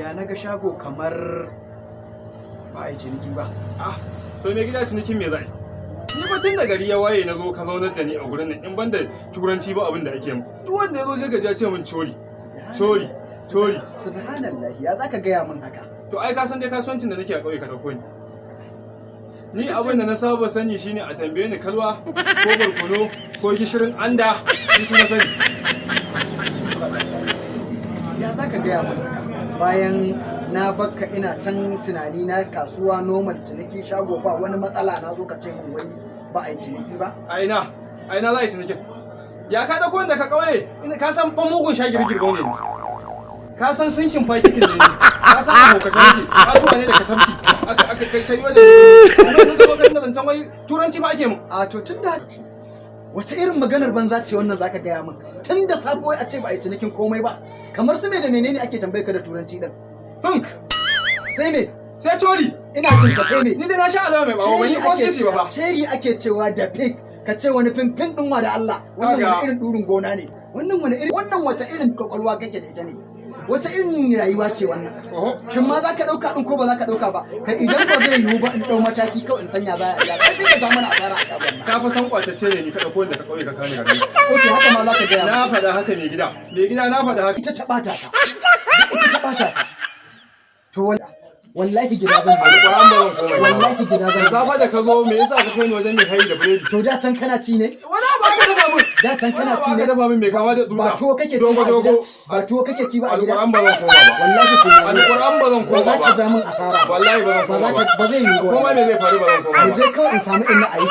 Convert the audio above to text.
Ya naga shago kamar ba a yi ciniki ba. To me gida cinikin me zai? Ni ba tun da gari ya waye na zo ka zaunar da ni a gurin nan in banda turanci ba abin da ake mu. Duk wanda ya zo sai ka ja ce min cori. Cori. Subhanallah, ya zaka gaya min haka? To ai ka san dai kasuwancin da nake a ƙauye ka dauko ni. Ni abin da na saba sani shine a tambaye ni kalwa ko barkono ko gishirin anda shi na sani. Ya zaka gaya min haka? Bayan na bakka ina can tunani na kasuwa normal ciniki shago ba wani matsala na zo ka ce min wai ba a yi ciniki ba? A ina za a yi cinikin. Ya ka dauko da ka ƙauye ina ka san ban mugun shagirgirgo ne. Ka san sinkin fakikin ne. Ka san abokatan ne. Ka tuwa ne da ka tarki. Aka kai wajen ne ga maganar da zancen wai turanci ba ake mu. A to tunda wace irin maganar banza ce wannan zaka gaya min? Tunda sabo a ce ba a yi cinikin komai ba. Kamar su me da menene ake tambaye ka da turanci din? Funk. Sai me? Sai cori. Ina jin ka sai me? Ni dai na sha alama mai bawo ban yi ko sai ba. Sheri ake cewa da pig. Ka ce wani fin din wa da Allah. Wannan wani irin durin gona ne. Wannan wace irin kwakwalwa kake da ita ne? Wace irin rayuwa ce wannan? Shin ma za ka ɗauka ɗin ko ba za ka ɗauka ba? Kai idan ba zai yiwu ba in ɗau mataki kawai in sanya za a yi. Kai zai ka mana asara a ƙabar nan. Ka fa san kwatace ne ni ka ɗauko da ka ƙauye ka kane gari. Ok, haka ma za ka gaya. Na faɗa haka mai gida. Mai gida na faɗa haka. Ita ta ɓata ka. Ita ta ɓata ka. To wallahi gida zan yi. Wallahi gida zan yi. Safa da ka zo me yasa ka kai ni wajen mai hayi da biredi? To da can kana ci ne? Wala ba ka dafa min. Da can kana ci ne? Ka dafa min mai kama da Ba tsutsa. tuwo kake ci ba a gida. Ba tuwo kake ci ba a gida. Alƙur'an ba zan koma ba. Wallahi sai na. Alƙur'an ba zan koma ba. Ba za ka ja min asara. Wallahi ba zan koma ba. Ba zai yiwu ba. Koma me zai faru ba zan koma ba. Mu je kawai in samu inna a yi